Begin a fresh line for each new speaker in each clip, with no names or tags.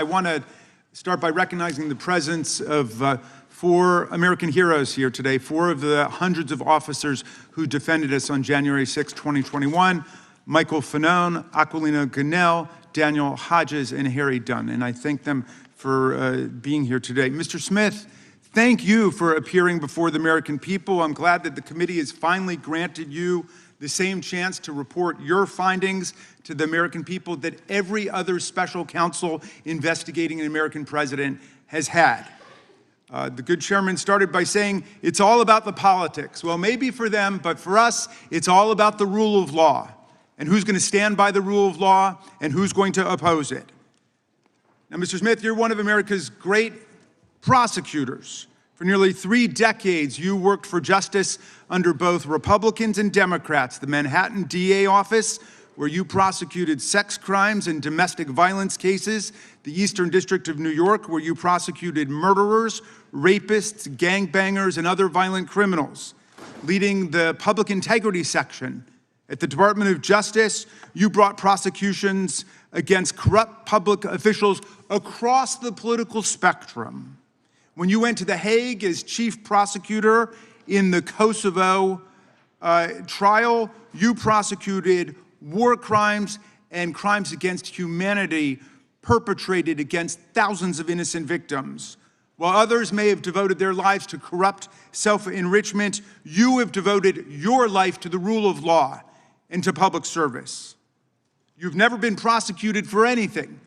I want to start by recognizing the presence of 4 American heroes here today, 4 of the hundreds of officers who defended us on January 6, 2021, Michael Fanone, Aquilino Gunnell, Daniel Hodges, and Harry Dunn. And I thank them for being here today. Mr. Smith, thank you for appearing before the American people. I'm glad that the committee has finally granted you the same chance to report your findings to the American people that every other special counsel investigating an American president has had. The good chairman started by saying, it's all about the politics. Well, maybe for them, but for us, it's all about the rule of law and who's going to stand by the rule of law and who's going to oppose it. Now, Mr. Smith, you're one of America's great prosecutors. For nearly 3 decades, you worked for justice under both Republicans and Democrats. The Manhattan DA office, where you prosecuted sex crimes and domestic violence cases. The Eastern District of New York, where you prosecuted murderers, rapists, gangbangers, and other violent criminals. Leading the public integrity section at the Department of Justice, you brought prosecutions against corrupt public officials across the political spectrum. When you went to The Hague as chief prosecutor in the Kosovo trial, you prosecuted war crimes and crimes against humanity perpetrated against thousands of innocent victims. While others may have devoted their lives to corrupt self-enrichment, you have devoted your life to the rule of law and to public service. You've never been prosecuted for anything.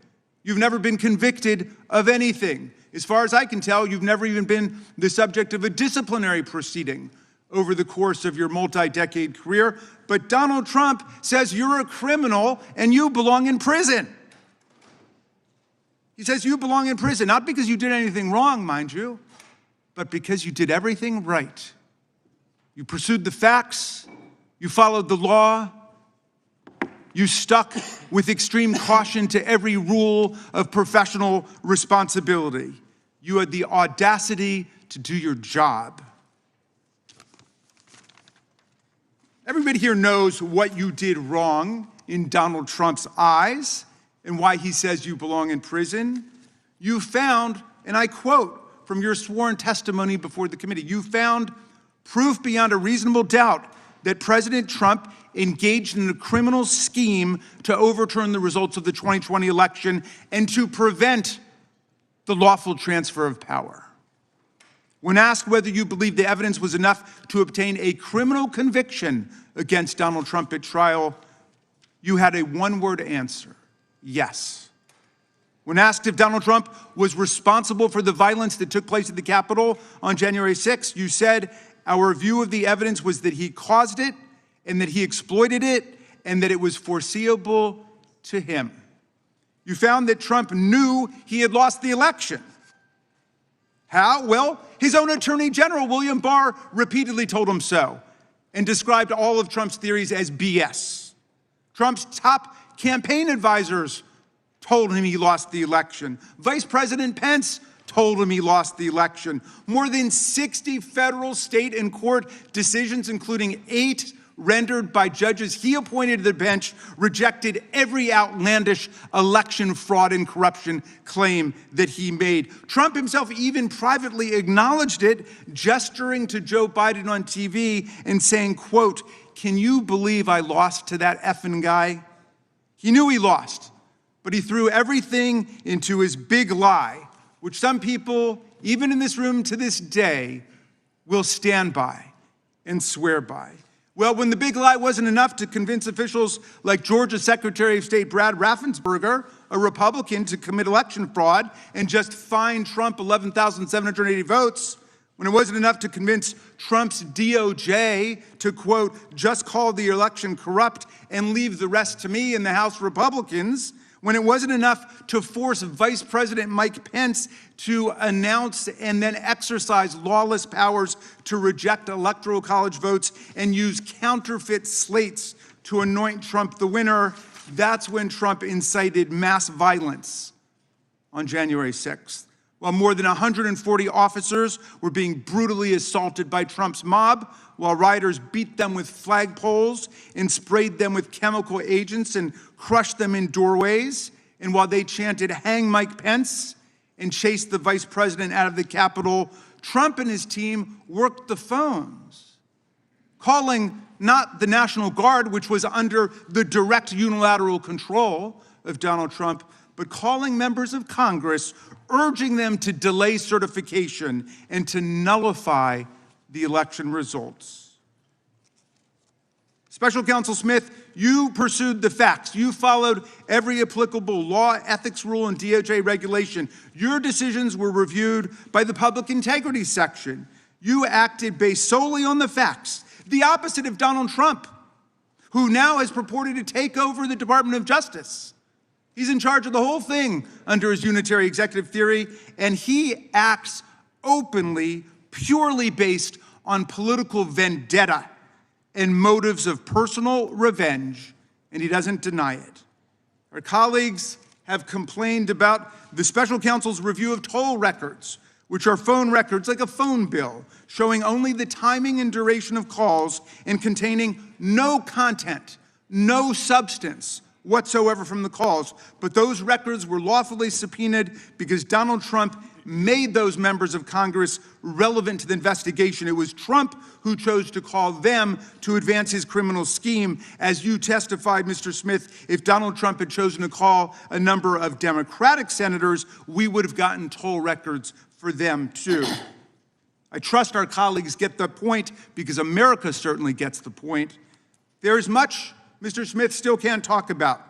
You've never been convicted of anything. As far as I can tell, you've never even been the subject of a disciplinary proceeding over the course of your multi-decade career. But Donald Trump says you're a criminal and you belong in prison. He says you belong in prison, not because you did anything wrong, mind you, but because you did everything right. You pursued the facts, you followed the law, you stuck with extreme caution to every rule of professional responsibility. You had the audacity to do your job. Everybody here knows what you did wrong in Donald Trump's eyes and why he says you belong in prison. You found, and I quote from your sworn testimony before the committee, you found proof beyond a reasonable doubt that President Trump engaged in a criminal scheme to overturn the results of the 2020 election and to prevent the lawful transfer of power. When asked whether you believe the evidence was enough to obtain a criminal conviction against Donald Trump at trial, you had a one-word answer: yes. When asked if Donald Trump was responsible for the violence that took place at the Capitol on January 6th, you said, our view of the evidence was that he caused it and that he exploited it and that it was foreseeable to him. You found that Trump knew he had lost the election. How? Well, his own Attorney General, William Barr, repeatedly told him so and described all of Trump's theories as BS. Trump's top campaign advisors told him he lost the election. Vice President Pence told him he lost the election. More than 60 federal, state, and court decisions, including 8 rendered by judges he appointed to the bench, rejected every outlandish election fraud and corruption claim that he made. Trump himself even privately acknowledged it, gesturing to Joe Biden on TV and saying, quote, "Can you believe I lost to that effing guy?" He knew he lost, but he threw everything into his big lie, which some people, even in this room to this day, will stand by and swear by. Well, when the big lie wasn't enough to convince officials like Georgia Secretary of State Brad Raffensperger, a Republican, to commit election fraud and just fine Trump 11,780 votes, when it wasn't enough to convince Trump's DOJ to, quote, just call the election corrupt and leave the rest to me and the House Republicans, when it wasn't enough to force Vice President Mike Pence to announce and then exercise lawless powers to reject Electoral College votes and use counterfeit slates to anoint Trump the winner, that's when Trump incited mass violence on January 6th. While more than 140 officers were being brutally assaulted by Trump's mob, while rioters beat them with flagpoles and sprayed them with chemical agents and crushed them in doorways, And while they chanted, "Hang Mike Pence," and chased the vice president out of the Capitol, Trump and his team worked the phones, calling not the National Guard, which was under the direct unilateral control of Donald Trump, but calling members of Congress, urging them to delay certification and to nullify the election results. Special Counsel Smith, you pursued the facts. You followed every applicable law, ethics rule, and DOJ regulation. Your decisions were reviewed by the Public Integrity Section. You acted based solely on the facts, the opposite of Donald Trump, who now has purported to take over the Department of Justice. He's in charge of the whole thing under his unitary executive theory, and he acts openly, purely based on political vendetta and motives of personal revenge, and he doesn't deny it. Our colleagues have complained about the special counsel's review of toll records, which are phone records like a phone bill, showing only the timing and duration of calls and containing no content, no substance whatsoever from the calls. But those records were lawfully subpoenaed because Donald Trump made those members of Congress relevant to the investigation. It was Trump who chose to call them to advance his criminal scheme. As you testified, Mr. Smith, if Donald Trump had chosen to call a number of Democratic senators, we would have gotten toll records for them too. I trust our colleagues get the point because America certainly gets the point. There is much Mr. Smith still can't talk about,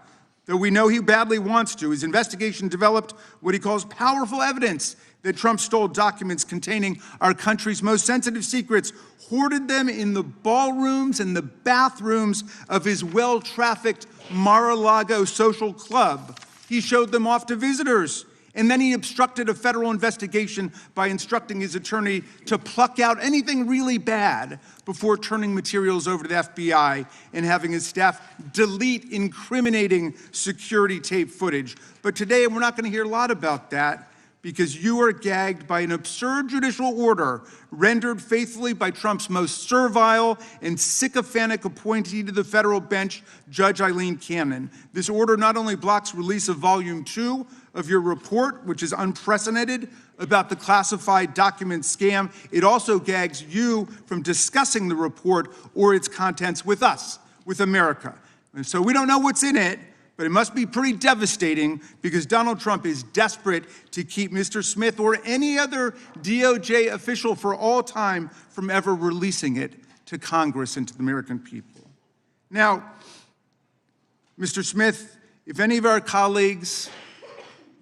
though we know he badly wants to. His investigation developed what he calls powerful evidence that Trump stole documents containing our country's most sensitive secrets, hoarded them in the ballrooms and the bathrooms of his well-trafficked Mar-a-Lago social club. He showed them off to visitors, and then he obstructed a federal investigation by instructing his attorney to pluck out anything really bad before turning materials over to the FBI and having his staff delete incriminating security tape footage. But today, we're not going to hear a lot about that because you are gagged by an absurd judicial order rendered faithfully by Trump's most servile and sycophantic appointee to the federal bench, Judge Eileen Cannon. This order not only blocks release of Volume 2 of your report, which is unprecedented, about the classified document scam, it also gags you from discussing the report or its contents with us, with America. And so we don't know what's in it, but it must be pretty devastating because Donald Trump is desperate to keep Mr. Smith or any other DOJ official for all time from ever releasing it to Congress and to the American people. Now, Mr. Smith, if any of our colleagues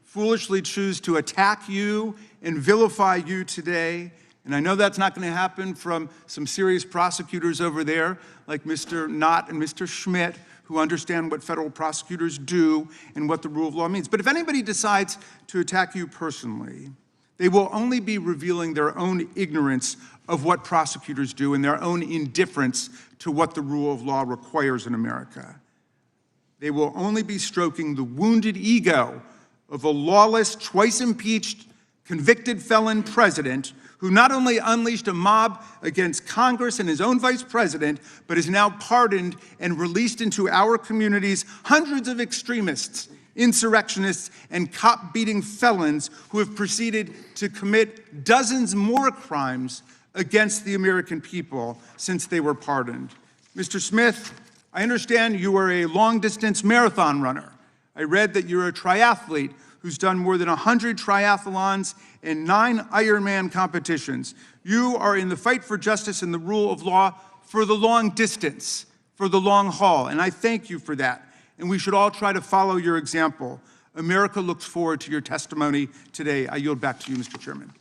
foolishly choose to attack you and vilify you today, and I know that's not going to happen from some serious prosecutors over there like Mr. Knott and Mr. Schmidt, who understand what federal prosecutors do and what the rule of law means. But if anybody decides to attack you personally, they will only be revealing their own ignorance of what prosecutors do and their own indifference to what the rule of law requires in America. They will only be stroking the wounded ego of a lawless, twice impeached, convicted felon president who not only unleashed a mob against Congress and his own vice president, but is now pardoned and released into our communities hundreds of extremists, insurrectionists, and cop-beating felons who have proceeded to commit dozens more crimes against the American people since they were pardoned. Mr. Smith, I understand you are a long-distance marathon runner. I read that you're a triathlete who's done more than 100 triathlons and 9 Ironman competitions. You are in the fight for justice and the rule of law for the long distance, for the long haul, and I thank you for that. And we should all try to follow your example. America looks forward to your testimony today. I yield back to you, Mr. Chairman.